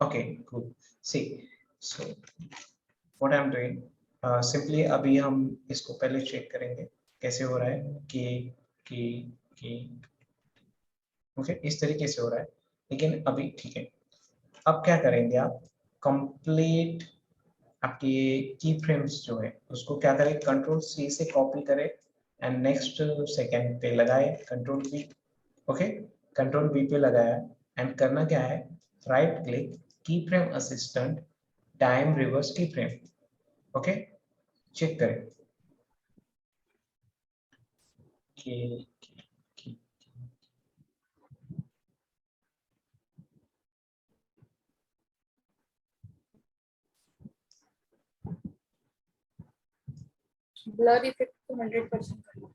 Okay, cool. See, so what I'm doing, simply अभी हम इसको पहले चेक करेंगे कैसे हो रहा है कि ओके इस तरीके से हो रहा है, लेकिन अभी ठीक है। अब क्या करेंगे आप, कंप्लीट आपके की फ्रेम्स जो है उसको क्या करें, कंट्रोल सी से कॉपी करें एंड नेक्स्ट सेकंड पे लगाए control B. Okay, control B पे लगाया एंड करना क्या है, right click, key frame assistant, time reverse key frame. Okay, check करें कि ब्लर इफेक्ट तो 100% करना।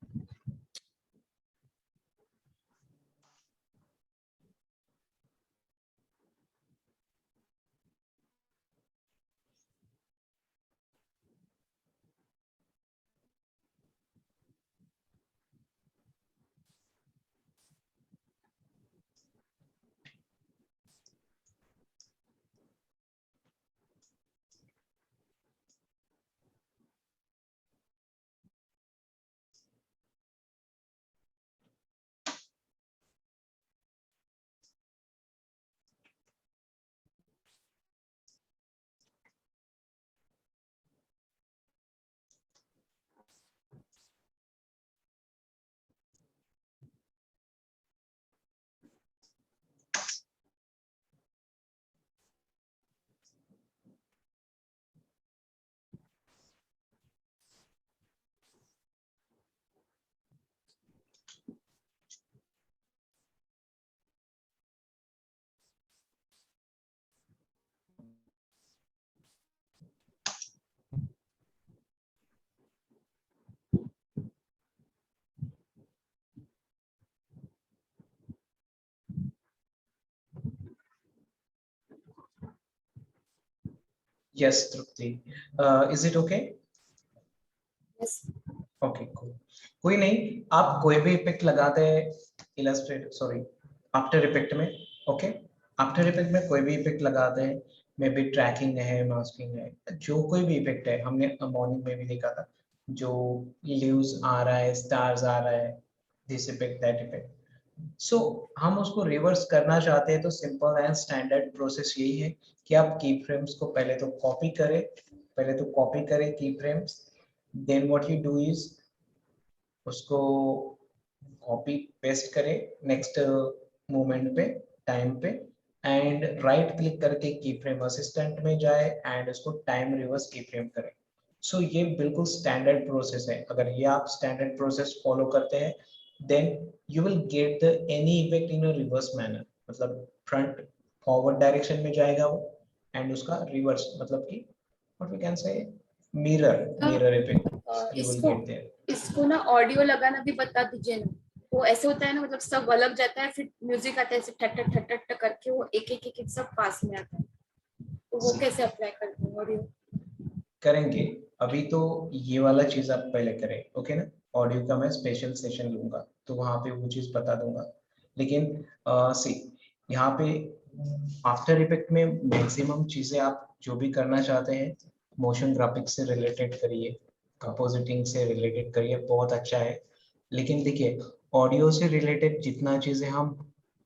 Yes Trupti, is it okay? Yes. Okay cool, कोई नहीं, आप कोई भी इफेक्ट लगाते हैं इलस्ट्रेट सॉरी आफ्टर इफेक्ट में। ओके, आफ्टर इफेक्ट में कोई भी इफेक्ट लगाते हैं, मे बी ट्रैकिंग है, मास्किंग है, जो कोई भी इफेक्ट है, हमने मॉर्निंग में भी देखा था, जो लीव्स आ रहा है, स्टार्स आ रहा है, दिस इफेक्ट दैट इफेक्ट। सो हम उसको रिवर्स करना चाहते हैं तो सिंपल एंड स्टैंडर्ड प्रोसेस यही है कि आप की फ्रेम्स को पहले तो कॉपी करें key frames, then what you do is उसको कॉपी पेस्ट करें नेक्स्ट मोमेंट पे, टाइम पे, एंड राइट क्लिक करके की फ्रेम असिस्टेंट में जाए एंड उसको टाइम रिवर्स की फ्रेम करें। सो ये बिल्कुल स्टैंडर्ड प्रोसेस है, अगर ये आप स्टैंडर्ड प्रोसेस फॉलो करते हैं then you will get the any effect in a reverse manner, मतलब फ्रंट फॉरवर्ड डायरेक्शन में जाएगा वो, एंड उसका रिवर्स मतलब कि what we can say mirror effect you will इसको गेट देयर। इसको ना ऑडियो लगाना भी बता दीजिए ना। वो ऐसे होता है ना, मतलब सब अलग जाता है, फिर म्यूजिक आता है ऐसे ठट ठट ठट ठट करके, वो एक एक एक सब पास में आता है, तो वो कैसे अप्लाई करते हैं ऑडियो? करेंगे, अभी तो ये वाला चीज आप पहले करें, ओके ना। ऑडियो का मैं स्पेशल सेशन लूंगा तो वहां पे वो चीज बता दूंगा, लेकिन सी यहाँ पे आफ्टर इफेक्ट में मैक्सिमम चीजें आप जो भी करना चाहते हैं मोशन ग्राफिक्स से रिलेटेड करिए, कंपोजिटिंग से रिलेटेड करिए, बहुत अच्छा है। लेकिन देखिए, ऑडियो से रिलेटेड जितना चीजें हम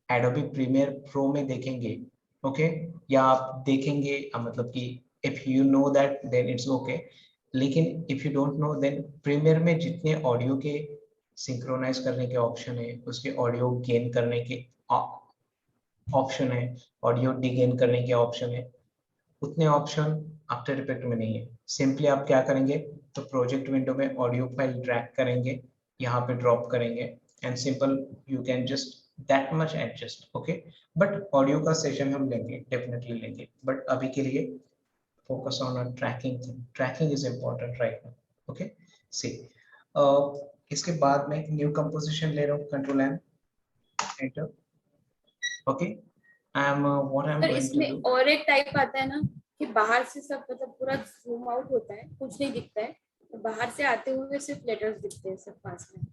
एडोबी प्रीमियर प्रो में देखेंगे, ओके, या आप देखेंगे मतलब कि if you know that then it's okay, लेकिन if you don't know then Premiere में जितने ऑडियो के सिंक्रोनाइज करने के ऑप्शन है, उसके ऑडियो गेन करने के ऑप्शन है, ऑडियो डिगेन करने के ऑप्शन है, उतने ऑप्शन आफ्टर इफेक्ट में नहीं है। सिंपली आप क्या करेंगे, तो प्रोजेक्ट विंडो में ऑडियो फाइल ड्रैग करेंगे, यहाँ पे ड्रॉप करेंगे and simple you can just that much adjust, okay. But audio का सेशन हम लेंगे, डेफिनेटली लेंगे, बट अभी के लिए focus on a tracking thing. Tracking is important right now. Okay. See, इसके बाद में न्यू कंपोजिशन ले रहा हूँ, control N enter. Okay, I am what I am पर गोइंग टू इसमें डू। और एक टाइप आता है ना कि बाहर से सब मतलब पूरा जूम आउट होता है, कुछ नहीं दिखता है, तो बाहर से आते हुए सिर्फ लेटर्स दिखते हैं सब पास में,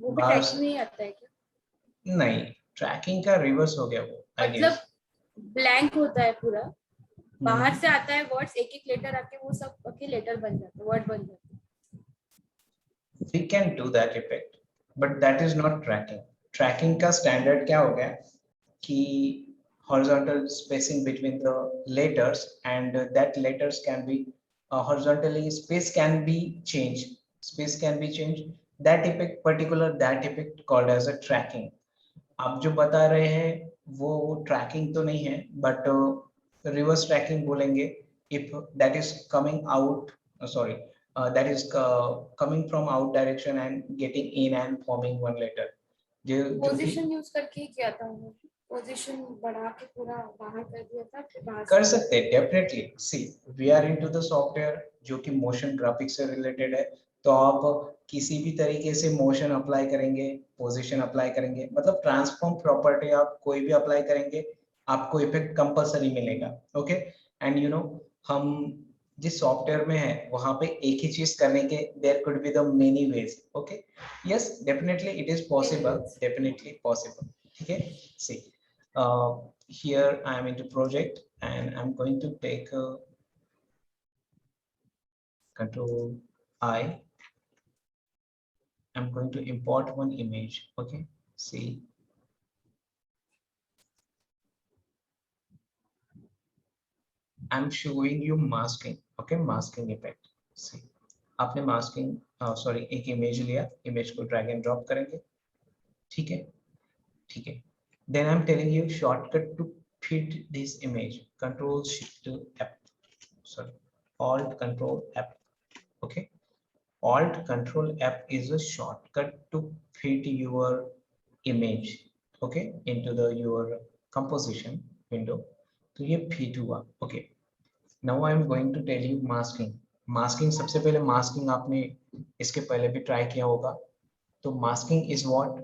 वो भी बाहर टाइप में ही आता है क्या? नहीं, ट्रैकिंग का रिवर्स हो गया वो, आई मतलब गेस। ब्लैंक होता है पूरा, बाहर से आता है वर्ड्स, एक एक लेटर आके वो सब के लेटर बन जाते हैं, वर्ड बन जाते हैं। We can do that effect, but that is not tracking. Tracking का standard क्या हो गया कि horizontal spacing between the letters, and that letters can be horizontally, space can be changed, space can be changed. That effect, particular that effect called as a tracking. आप जो बता रहे हैं वो ट्रैकिंग तो नहीं है, बट रिवर्स ट्रैकिंग बोलेंगे if that is coming out, sorry, that is coming from out direction and getting in and forming one letter, जो कि पोजीशन यूज करके ही किया था उन्होंने, पोजीशन बढ़ा के पूरा बाहर कर दिया था, फिर बाहर कर से सकते हैं definitely. See, we are into the software जो कि मोशन ग्राफिक्स से रिलेटेड है, तो आप किसी भी तरीके से मोशन अप्लाई करेंगे, पोजीशन अप्लाई करेंगे, मतलब ट्रांसफॉर्म प्रॉपर्टी आप कोई भी अप्लाई करेंगे, आपको इफेक्ट कंपलसरी मिलेगा. ओके, एंड यू नो, हम जिस सॉफ्टवेयर में है वहां पे एक ही चीज करने के there could be the many ways. Okay, yes, definitely it is possible, definitely possible. ठीक है. सी, here I am into project and I'm going to take control I. I'm going to import one image. Okay, see, I'm showing you masking. Okay, masking effect. See, आपने masking, sorry, एक image लिया, image को drag and drop करेंगे. ठीक है, ठीक है. Then I'm telling you shortcut to fit this image. Control Shift F. Sorry, Alt Control F. Okay. Alt Control F is a shortcut to fit your image, okay, into the your composition window. तो ये fit हुआ. Okay, now I am going to tell you masking. Masking, सबसे पहले masking आपने इसके पहले भी try किया होगा. तो masking is what,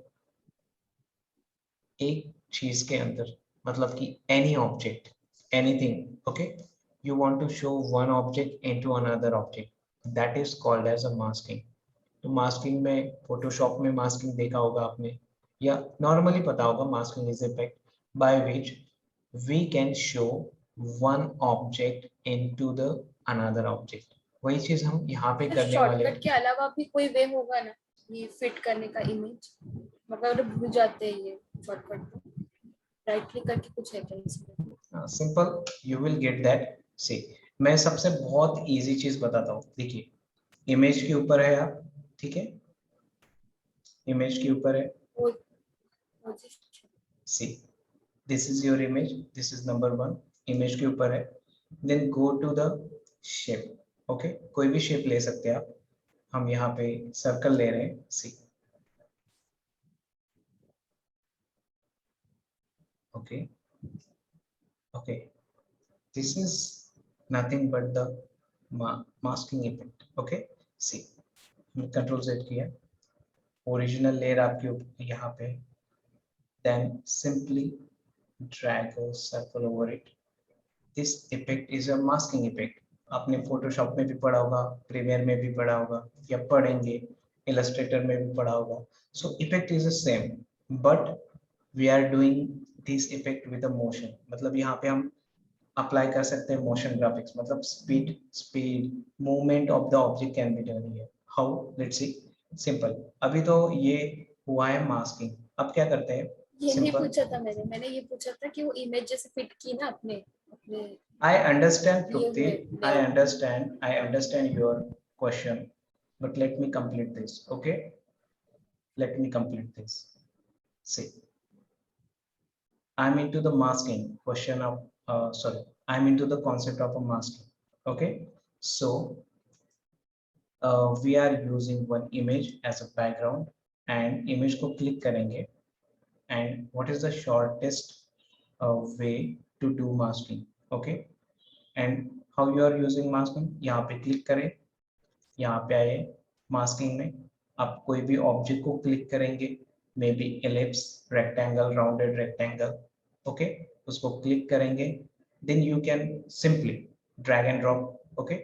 एक चीज के अंदर, मतलब कि any object, anything, okay, you want to show one object into another object, that is called as a masking. तो मास्किंग में, फोटोशॉप में मास्किंग देखा होगा आपने, या नॉर्मली पता होगा, masking is effect by which we can show one object into the another object. वही चीज हम यहाँ पे करने वाले हैं. शॉर्टकट के अलावा भी कोई वे होगा ना ये फिट करने का इमेज, मतलब भूल जाते हैं ये शॉर्टकट, तो राइट क्लिक करके कुछ है क्या इसमें? Simple, you will get that. See, मैं सबसे बहुत इजी चीज बताता हूँ. देखिए, इमेज के ऊपर है आप, ठीक है, इमेज के ऊपर है. सी, this is your image, this is number 1, image के ऊपर है. then go to the shape. okay, कोई भी shape ले सकते हैं आप, हम यहाँ पे circle ले रहे हैं. see, okay, okay, this is nothing but the masking effect. okay, see, control Z किया, original layer आपके यहाँ पे, then simply drag a circle over it. This effect is a masking effect. आपने फोटोशॉप में भी पढ़ा होगा, प्रीमियर में भी पढ़ा होगा, या पढ़ेंगे, इलस्ट्रेटर में भी पढ़ा होगा. So effect is the same, but we are doing this effect with a motion. मतलब यहाँ पे हम अप्लाई कर सकते हैं मोशन ग्राफिक्स, मतलब speed movement of the object can be done here. How, let's see. Simple, अभी तो ये हुआ है मास्किंग. अब क्या करते हैं? ये नहीं सिंपल, पूछा था मैंने ये पूछा था कि वो इमेज जैसे फिट की ना अपने अपने I understand, दिए Trupti. हुए I layout। understand. I understand your question, but let me complete this. Okay, let me complete this. See, I'm into the masking question of. Sorry, I'm into the concept of a masking. Okay, so we are using one image as a background, and image को click करेंगे. And what is the shortest way to do masking? Okay, and how you are using masking? यहाँ पे click करें, यहाँ पे आए, masking में आप कोई भी ऑब्जेक्ट को क्लिक करेंगे, maybe ellipse, rectangle, rounded rectangle. Okay, उसको क्लिक करेंगे, then you can simply drag and drop. Okay,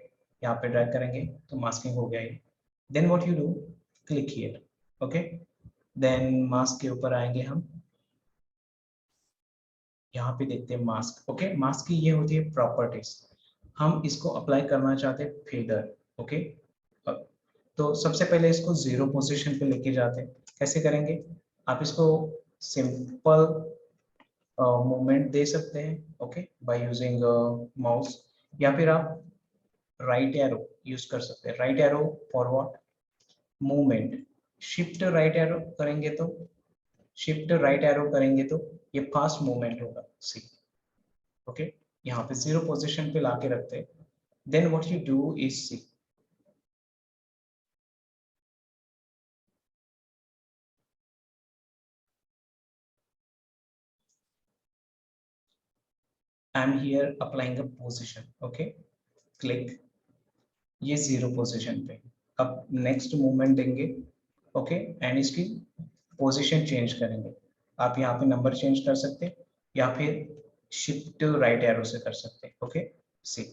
यहाँ पे ड्रैग करेंगे तो मास्किंग हो गया है. Then what you do, click here. Okay, then mask के ऊपर आएंगे हम, यहाँ पे देखते हैं मास्क। ओके, मास्क की ये होती है प्रॉपर्टीज, हम इसको अप्लाई करना चाहते हैं फेदर। ओके, तो सबसे पहले इसको 0 पोजीशन पे लेके जाते हैं। कैसे करेंगे, आप इसको सिंपल मूवमेंट दे सकते हैं, ओके, बाय यूजिंग माउस, या फिर आप राइट एरो यूज कर सकते हैं। Right arrow for what, movement. Shift right arrow करेंगे तो, शिफ्ट राइट एरो करेंगे तो ये फास्ट मूवमेंट होगा। सी, ओके, यहाँ पे 0 पोजीशन पे लाके रखते हैं। Then what you do is, see, I am here applying a position. Okay, click, ये 0 पोजीशन पे। अब नेक्स्ट मूवमेंट देंगे, ओके, एंड इसकी पोजीशन चेंज करेंगे। आप यहाँ पे नंबर चेंज कर सकते हैं या फिर शिफ्ट राइट एरो से कर सकते हैं। Okay, see,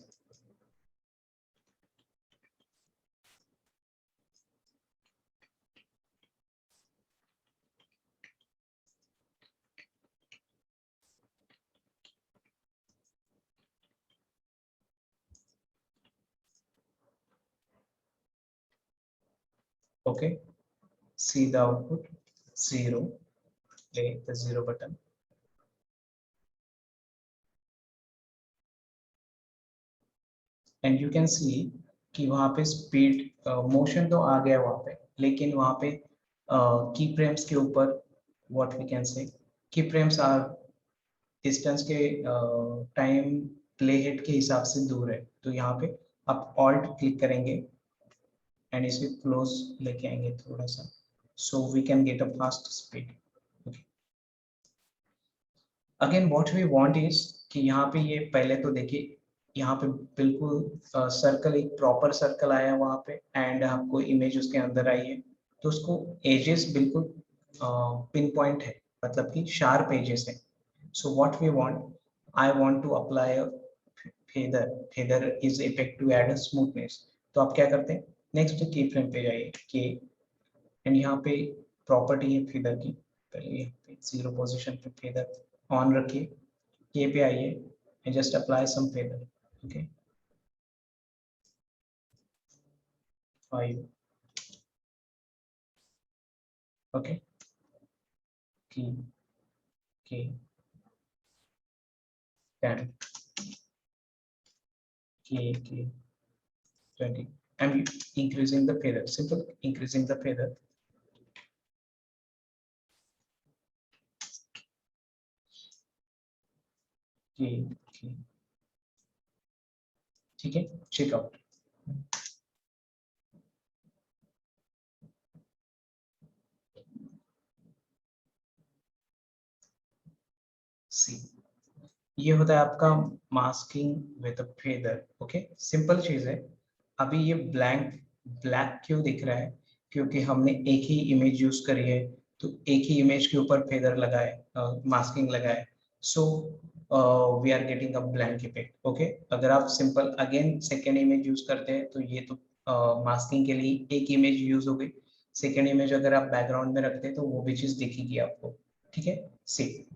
okay, see the output 0, play the 0 button, and you can see कि वहाँ पे स्पीड मोशन तो आ गया वहाँ पे, लेकिन वहाँ पे की फ्रेम्स के ऊपर what we can say, key frames are distance के टाइम प्ले हेड के हिसाब से दूर है। तो यहाँ पे आप ऑल्ट क्लिक करेंगे एंड इसे क्लोज लेके आएंगे थोड़ा सा, so we can get a fast speed. Again what we want is कि यहाँ पे ये पहले तो देखिए, यहाँ पे बिल्कुल सर्कल, एक प्रॉपर सर्कल आया वहाँ पे, एंड आपको इमेज उसके अंदर आई है, तो उसको एजेस बिल्कुल पिन पॉइंट है, मतलब कि शार्प एजेस है। So what we want, I want to apply feather, feather is effect to add smoothness. तो आप क्या करते हैं, नेक्स्ट की फ्रेम पे जाइए के, एंड यहाँ पे प्रॉपर्टी है फेदर की, पहले यहाँ पे 0 पोजीशन पे फेदर ऑन रखिए, के पे आइए and just apply some feather. Okay, 5, okay, key, key, 10, key, 20. I'm increasing the feather, simple increasing the feather. Key, ठीक है, check out. See, ये होता है आपका masking with a feather. Okay, simple चीज है। अभी ये ब्लैक क्यों दिख रहा है, क्योंकि हमने एक ही इमेज यूज करी है, तो एक ही इमेज के ऊपर फेदर लगाए, मास्किंग लगाए, so we are getting a blank effect. Okay, अगर आप simple again second image use करते हैं तो ये तो मास्किंग के लिए एक इमेज यूज हो गई, सेकेंड इमेज अगर आप बैकग्राउंड में रखते हैं तो वो भी चीज दिखेगी आपको। ठीक है, सी,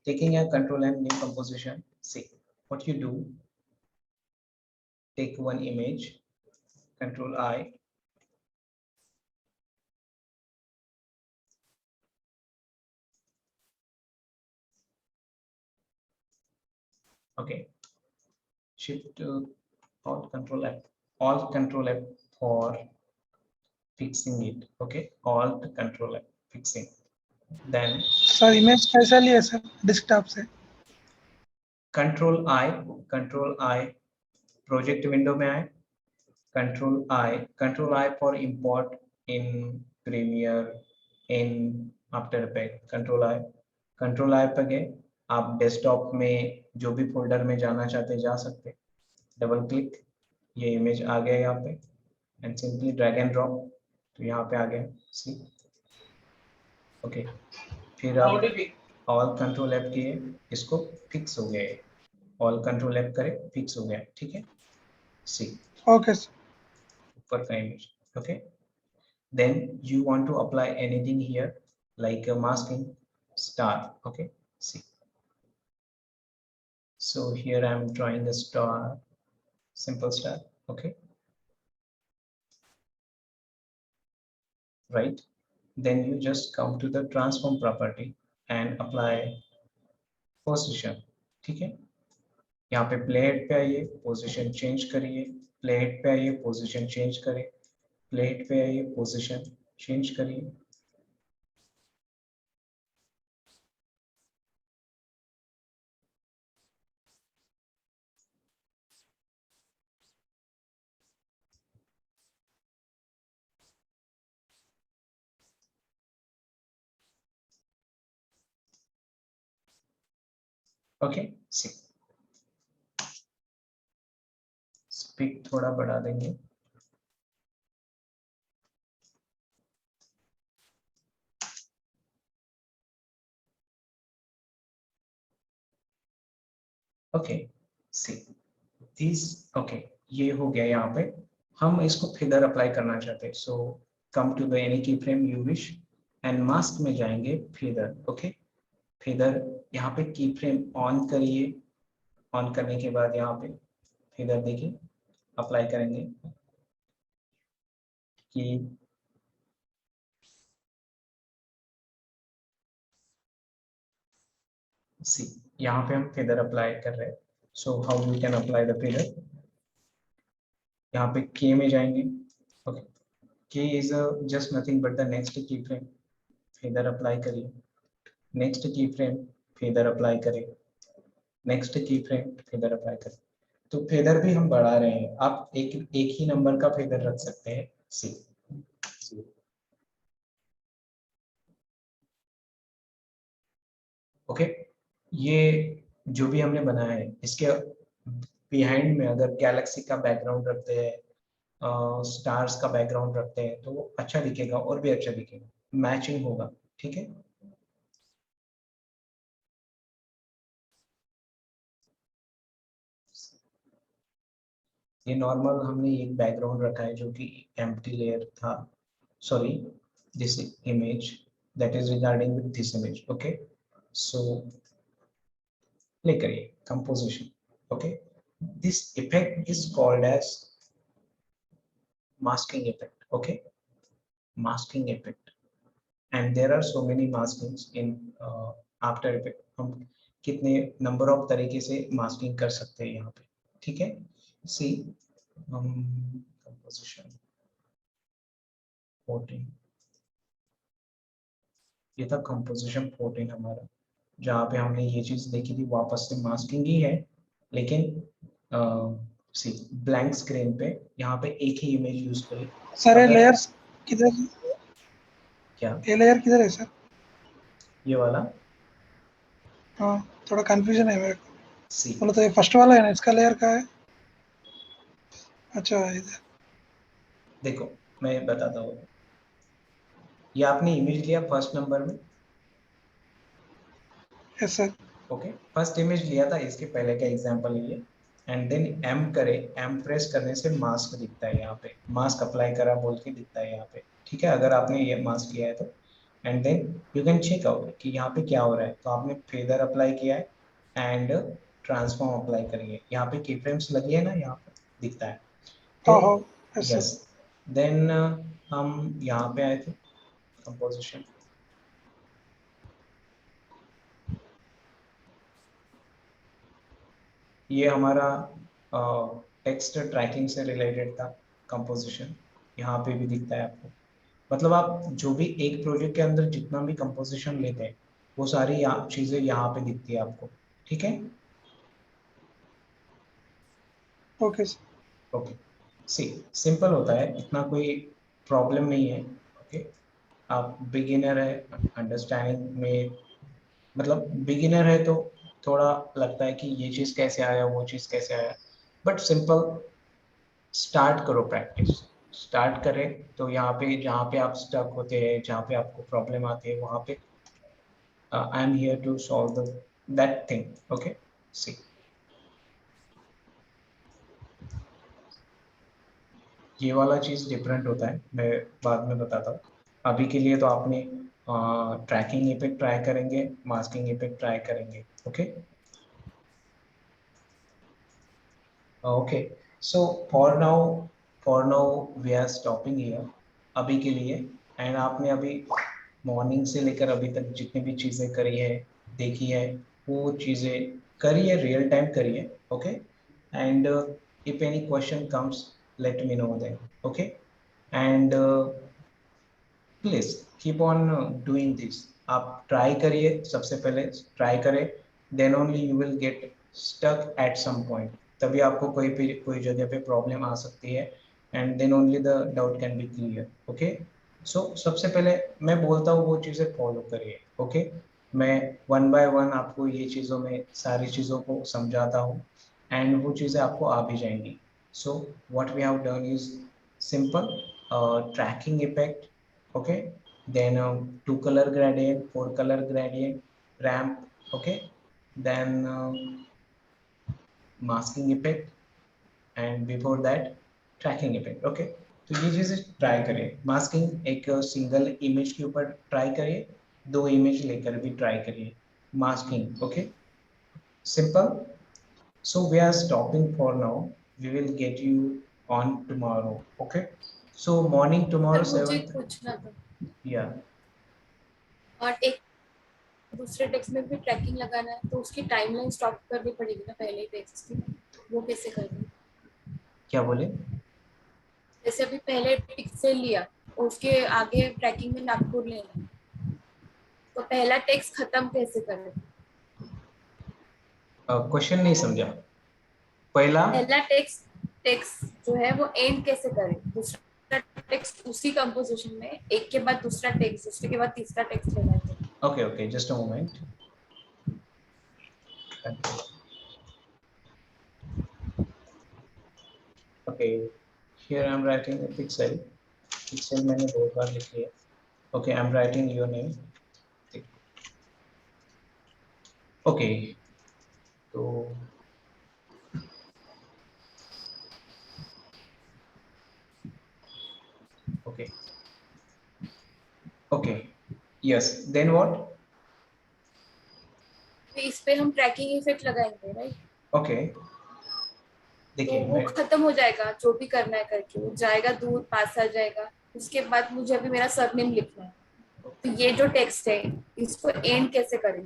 taking a control and new composition, see what you do, take one image, control I, okay, shift to alt control F, alt control F for fixing it, okay, alt control F fixing, then sir image कैसे लिए sir desktop से? control I project window में आए, control I for import in Premiere, in After Effects, control I पे गए, आप desktop में जो भी फोल्डर में जाना चाहते हैं जा सकते हैं, डबल क्लिक, ये इमेज आ गया यहाँ पे, and simply drag and drop, तो यहाँ पे आ गया, सी, ओके, फिर आप ऑल कंट्रोल F किए, इसको फिक्स हो गया, ऑल कंट्रोल F करे, फिक्स हो गया, ठीक है, सी, ओके सर। ऊपर का image, okay, then you want to apply anything here like a masking star, okay, see, So here I am drawing a star, simple star. Okay, right? Then you just come to the transform property and apply position. ठीक है, यहाँ पे plate पे आइए, position change करिए, plate पे आइए, position change करिए, प्लेट पे आइए, पोजीशन चेंज करिए। ओके, सी स्पीड थोड़ा बढ़ा देंगे। ओके, सी दिस, ओके, ये हो गया। यहाँ पे हम इसको फिदर अप्लाई करना चाहते हैं, सो कम टू द एनी की frame you wish and mask में जाएंगे फिदर। ओके, फिदर यहाँ पे की फ्रेम ऑन करिए, ऑन करने के बाद यहाँ पे फिदर देखिए अप्लाई करेंगे कि सी यहाँ पे हम फेदर अप्लाई कर रहे हैं। So how we can apply the feather, यहाँ पे के में जाएंगे। Okay, K is just nothing but the next key frame, feather apply करिए, next key frame feather apply करें, next key frame feather apply करें। तो फेदर भी हम बढ़ा रहे हैं, आप एक ही नंबर का फेदर रख सकते हैं। सी ओके, ये जो भी हमने बनाया है इसके बिहाइंड में अगर गैलेक्सी का बैकग्राउंड रखते हैं, स्टार्स का बैकग्राउंड रखते हैं तो वो अच्छा दिखेगा और भी अच्छा दिखेगा, मैचिंग होगा। ठीक है, ये नॉर्मल हमने एक बैकग्राउंड रखा है जो कि एम्प्टी लेयर था, sorry this image that is regarding with this image. Okay, so play करिए composition. Okay, this effect is called as masking effect. Okay, masking effect, and there are so many maskings in after effect। हम कितने number of तरीके से masking कर सकते हैं यहाँ पे। ठीक है, सी हम कंपोजिशन 14, ये था कंपोजिशन 14 हमारा, जहाँ पे हमने ये चीज देखी थी, वापस से मास्किंग ही है लेकिन सी ब्लैंक स्क्रीन पे यहाँ पे एक ही इमेज यूज करी। सर ये अगर लेयर्स किधर, क्या ये लेयर किधर है सर? ये वाला हाँ, थोड़ा कंफ्यूजन है मेरे को। सी, बोलो तो ये फर्स्ट वाला है ना, इसका लेयर का है? अच्छा इधर। देखो मैं बताता हूँ, ये आपने इमेज लिया फर्स्ट नंबर में। Yes sir. Okay, first image लिया था, इसके पहले का एग्जांपल ये, एंड देन एम करे, एम प्रेस करने से मास्क दिखता है यहाँ पे, मास्क अप्लाई करा बोल के दिखता है यहाँ पे। ठीक है, अगर आपने ये मास्क लिया है तो, and then you can check out कि यहाँ पे क्या हो रहा है। तो आपने फेदर अप्लाई किया है एंड ट्रांसफॉर्म अप्लाई करिए, यहाँ पे की फ्रेम्स लगी है ना, यहाँ पे दिखता है। तो हाँ हाँ, यस यस, सर। देन हम यहाँ पे आए थे कंपोजिशन, ये हमारा टेक्स्ट ट्रैकिंग से रिलेटेड था कंपोजिशन, यहाँ पे भी दिखता है आपको। मतलब आप जो भी एक प्रोजेक्ट के अंदर जितना भी कंपोजिशन लेते हैं वो सारी चीजें यहाँ पे दिखती है आपको। ठीक है, ओके सर। ओके, सी सिंपल होता है, इतना कोई प्रॉब्लम नहीं है। ओके, आप बिगिनर है अंडरस्टैंडिंग में, मतलब बिगिनर है तो थोड़ा लगता है कि ये चीज कैसे आया, वो चीज कैसे आया, बट सिंपल स्टार्ट करो, प्रैक्टिस स्टार्ट करें तो यहाँ पे जहाँ पे आप स्टक होते हैं, जहाँ पे आपको प्रॉब्लम आती है, वहाँ पे I am here to solve the that thing. Okay, see ये वाला चीज डिफरेंट होता है, मैं बाद में बताता हूँ। अभी के लिए तो आपने ट्रैकिंग इफेक्ट ट्राई करेंगे, मास्किंग इफेक्ट ट्राई करेंगे। Okay, okay, so for now we are stopping here, अभी के लिए। एंड आपने अभी मॉर्निंग से लेकर अभी तक जितनी भी चीज़ें करी है, देखी है, वो चीज़ें करी है, रियल टाइम करी है। Okay, and if any question comes, let me know then. Okay, and please keep on doing this. आप ट्राई करिए, सबसे पहले ट्राई करें, then only you will get stuck at some point. तभी आपको कोई जगह पे प्रॉब्लम आ सकती है, and then only the doubt can be clear. Okay, so सबसे पहले मैं बोलता हूँ वो चीज़ें फॉलो करिए। ओके, मैं वन बाय वन आपको ये चीज़ों में सारी चीज़ों को समझाता हूँ, एंड वो चीज़ें आपको आ भी जाएंगी। So what we have done is simple tracking effect. Okay, then two color gradient, four color gradient, ramp. Okay, then masking effect, and before that tracking effect. Okay, तो ये चीजें ट्राई करें। मास्किंग एक सिंगल इमेज के ऊपर try करिए, दो image लेकर भी ट्राई करिए masking. Okay, simple. So we are stopping for now. We will get you on tomorrow. Okay. So morning tomorrow sir मुझे 7th. पूछना था, Yeah. और एक दूसरे टेक्स्ट में भी ट्रैकिंग लगाना है तो उसकी टाइमलाइन स्टॉप करनी पड़ेगी ना पहले ही टेक्स्ट की, वो कैसे करनी? क्या बोले? जैसे अभी पहले पिक्सेल लिया और उसके आगे ट्रैकिंग में नागपुर लेना है, तो पहला टेक्स्ट खत्म कैसे करें? क्वेश्चन नहीं समझा। पहला पहला टेक्स्ट टेक्स्ट जो है वो एंड कैसे करें, दूसरा टेक्स्ट उसी कंपोजिशन में एक के बाद दूसरा टेक्स्ट, दूसरे के बाद तीसरा टेक्स्ट लेना है। okay, okay, just a moment. Okay, here I'm writing a pixel. Pixel मैंने बहुत बार लिख लिया। Okay, I'm writing your name. Okay, तो okay, okay, yes, then what? तो इस पे हम ट्रैकिंग इफेक्ट लगाएंगे, राइट? Okay, तो देखिए वो मैं खत्म हो जाएगा जो भी करना है करके, वो जाएगा दूर, पास आ जाएगा। उसके बाद मुझे अभी मेरा सरनेम लिखना है, तो ये जो टेक्स्ट है इसको एंड कैसे करें?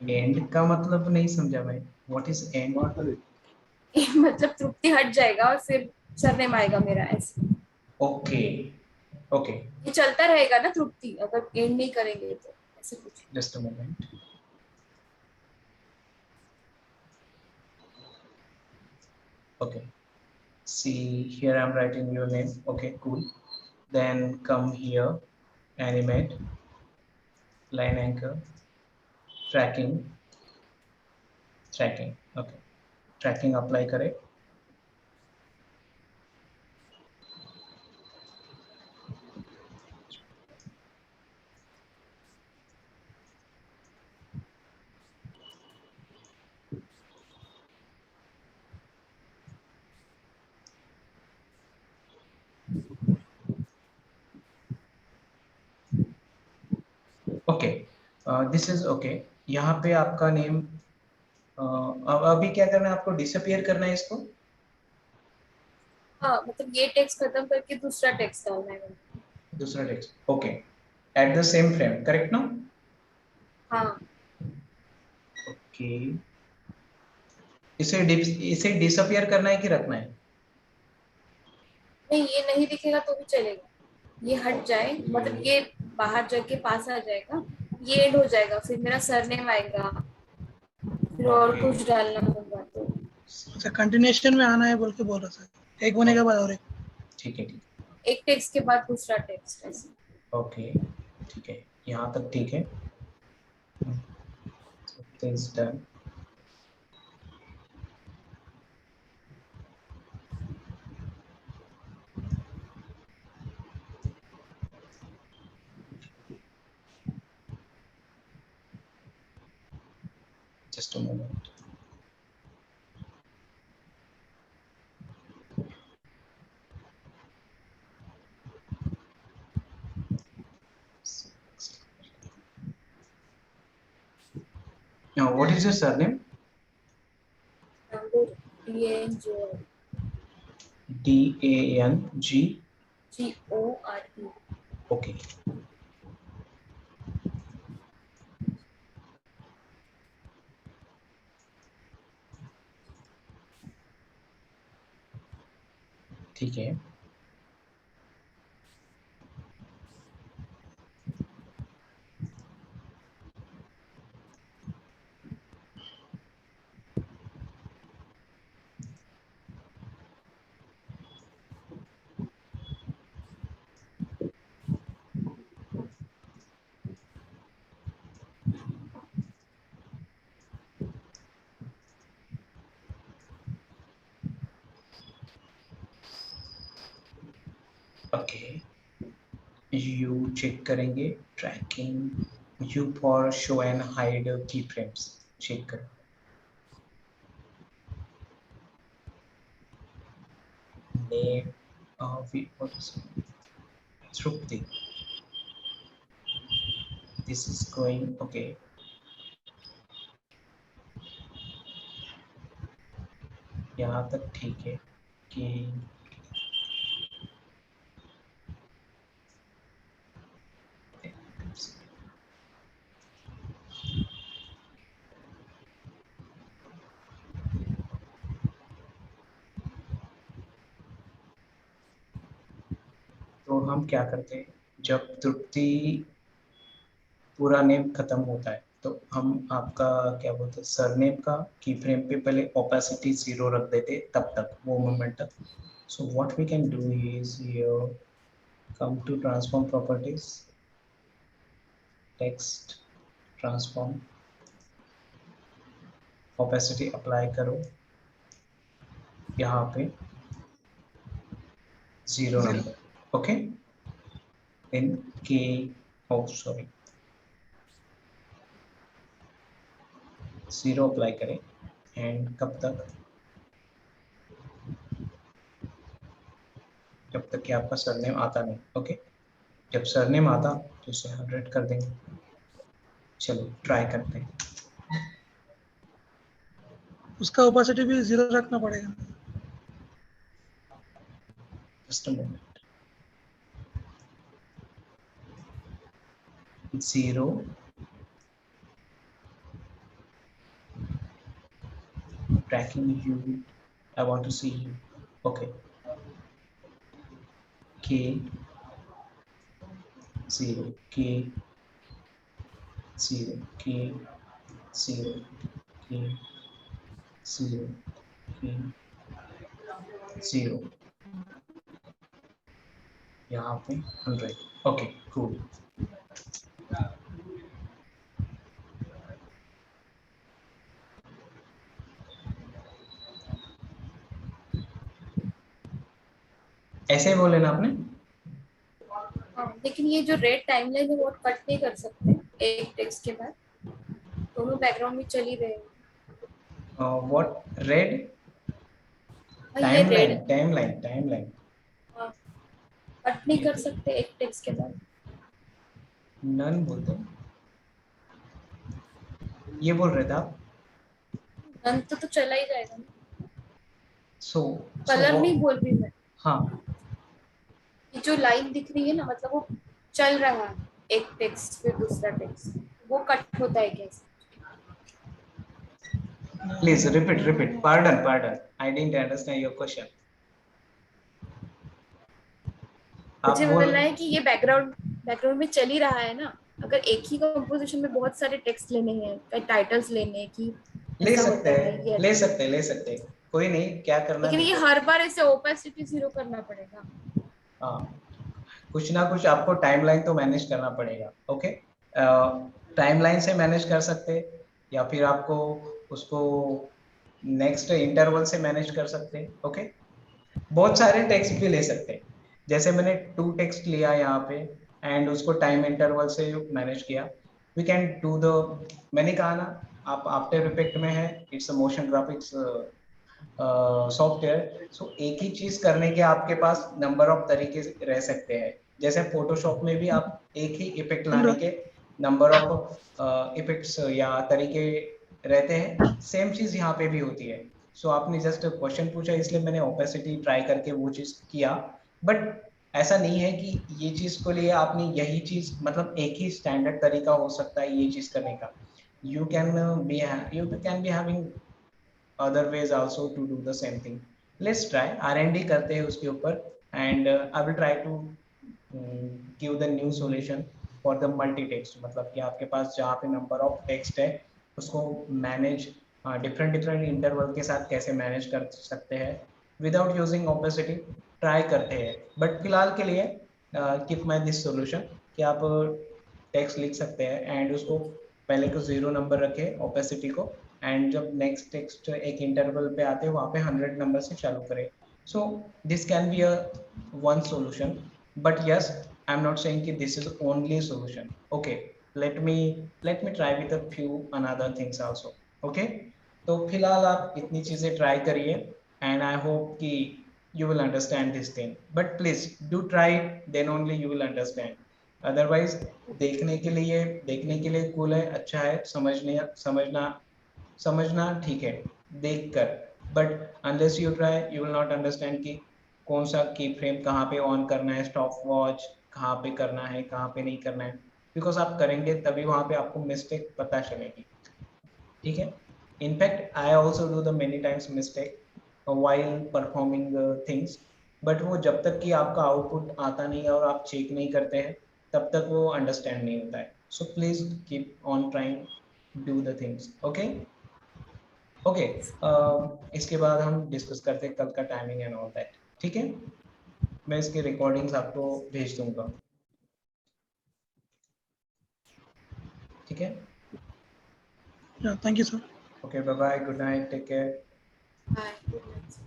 एंड का मतलब नहीं समझा मैं। What is and? मतलब तृप्ति हट जाएगा और फिर सरनेम आएगा मेरा, ऐसे। ओके, ओके, ये चलता रहेगा ना तृप्ति, अगर एंड नहीं करेंगे तो, ऐसे कुछ। Just a moment. Okay, see here I'm writing your name. Okay, cool. Then come here, animate, line anchor, tracking, tracking. Okay, tracking apply करे। Okay, this is okay. यहाँ पे आपका नेम, अब अभी क्या करना है आपको? डिसअपियर करना है इसको। हाँ, मतलब ये टेक्स्ट खत्म करके दूसरा टेक्स्ट डालना है मुझे। दूसरा text. Okay, at the same frame, correct ना? हाँ, ओके, इसे डिसअपियर करना है कि रखना है? नहीं ये नहीं दिखेगा तो भी चलेगा, ये हट जाए, मतलब ये बाहर जाके पास आ जाएगा, ये एंड हो जाएगा, फिर मेरा सरनेम आएगा, फिर और ओके, कुछ डालना होगा तो। अच्छा कंटिन्यूएशन में आना है बोल के बोल रहा था, एक होने के बाद और एक। ठीक है, ठीक एक टेक्स्ट के बाद दूसरा टेक्स्ट, ऐसे। है, ओके, ठीक है, यहाँ तक ठीक है। Things done. Just a moment. Now, what is your surname? DANGOR GORE okay. ठीक है, ओके। यू चेक करेंगे tracking, you for show and hide key frames check करें। Name what is Trupti, this is going okay। यहाँ तक ठीक है कि तो हम क्या करते हैं, जब तृप्ति पूरा नेम खत्म होता है तो हम आपका क्या बोलते हैं सरनेम का की फ्रेम पे पहले ओपेसिटी 0 रख देते तब तक वो मोमेंट तक। So what we can do is here, come to transform properties, text transform, opacity apply करो, यहाँ पे 0 नंबर, ओके। इन के सॉरी 0 अप्लाई करें एंड कब तक, जब तक कि आपका सरनेम आता नहीं, ओके। जब सरनेम आता तो इसे 100 कर देंगे। चलो ट्राई करते हैं। उसका ओपेसिटी भी 0 रखना पड़ेगा। Just a moment, 0 tracking you, I want to see you, okay। K 0 K 0 K 0 K 0 K 0, यहाँ पे 100, ओके कूल। ऐसे ही बोले ना आपने। हाँ, लेकिन ये जो रेड टाइमलाइन है वो कट नहीं कर सकते एक टेक्स्ट के बाद, दोनों बैकग्राउंड में चल ही रहे हैं। व्हाट रेड ये रेड टाइमलाइन कट नहीं कर सकते एक टेक्स्ट के बाद। नन बोलते हैं, ये बोल रहे थे आप। नन तो चला ही जाएगा ना। सो कलर नहीं बोल रही मैं, हाँ ये जो लाइन दिख रही है ना, मतलब वो चल रहा है एक टेक्स्ट फिर दूसरा टेक्स्ट, वो कट होता है कैसे? Please repeat. Pardon. I didn't understand your question. मुझे बोलना है कि ये बैकग्राउंड में चल ही रहा है ना, अगर एक ही कंपोजिशन में बहुत सारे टेक्स्ट लेने हैं, टाइटल्स लेने हैं कि ले सकते हैं, कोई नहीं, क्या करना। लेकिन ये हर बार ऐसे ओपेसिटी 0 करना पड़ेगा। हाँ, कुछ ना कुछ आपको टाइमलाइन तो मैनेज करना पड़ेगा, ओके। टाइमलाइन से मैनेज कर सकते या फिर आपको उसको नेक्स्ट इंटरवल से मैनेज कर सकते हैं, ओके। बहुत सारे टेक्स्ट भी ले सकते हैं, जैसे मैंने 2 टेक्स्ट लिया यहाँ पे एंड उसको टाइम इंटरवल से मैनेज किया। वी कैन डू द, मैंने कहा ना आप आफ्टर इफेक्ट में है, it's a motion graphics software. So एक ही चीज करने के आपके पास नंबर ऑफ तरीके रह सकते हैं, जैसे फोटोशॉप में भी आप एक ही इफेक्ट लाने के नंबर ऑफ इफेक्ट्स या तरीके रहते हैं, सेम चीज यहाँ पे भी होती है। सो आपने जस्ट क्वेश्चन पूछा इसलिए मैंने ओपेसिटी ट्राई करके वो चीज़ किया, बट ऐसा नहीं है कि ये चीज़ को लिए आपने यही चीज़ मतलब एक ही स्टैंडर्ड तरीका हो सकता है ये चीज़ करने का. You can be having other ways also to do the same thing. Let's try R&D करते हैं उसके ऊपर, and I will try to give the new solution for the multi text. मतलब कि आपके पास जहाँ पे नंबर ऑफ टेक्स्ट है उसको मैनेज डिफरेंट डिफरेंट इंटरवल के साथ कैसे मैनेज कर सकते हैं विदाउट यूजिंग ओपेसिटी, ट्राई करते हैं. बट फिलहाल के लिए कीप माई दिस सोल्यूशन कि आप टेक्स्ट लिख सकते हैं एंड उसको पहले को 0 नंबर रखे ओपेसिटी को, एंड जब नेक्स्ट टेक्स्ट एक इंटरवल पे आते हैं वहाँ पे 100 नंबर से चालू करें. So this can be a one solution, but yes, I'm not saying that this is only solution. Okay, let me try with a few another things also. Okay, तो फिलहाल आप इतनी चीजें ट्राई करिए and I hope कि you will understand this thing, but please do try it, then only you will understand. Otherwise देखने के लिए cool है, अच्छा है, समझना ठीक है देखकर, but unless you try you will not understand कि कौन सा की फ्रेम कहाँ पे ऑन करना है, स्टॉप वॉच कहाँ पे करना है, कहाँ पे नहीं करना है, बिकॉज आप करेंगे तभी वहाँ पे आपको मिस्टेक पता चलेगी. ठीक है. In fact I also do the many times mistake while performing things, but वो जब तक कि आपका आउटपुट आता नहीं है और आप चेक नहीं करते हैं तब तक वो अंडरस्टैंड नहीं होता है. So please keep on trying do the things. Okay. Okay, इसके बाद हम डिस्कस करते हैं कल का टाइमिंग एंड ऑल दैट. ठीक है, मैं इसकी रिकॉर्डिंग्स आपको भेज दूंगा. ठीक है. Yeah, thank you, sir. Okay, bye bye, good night, take care. Bye. Good night.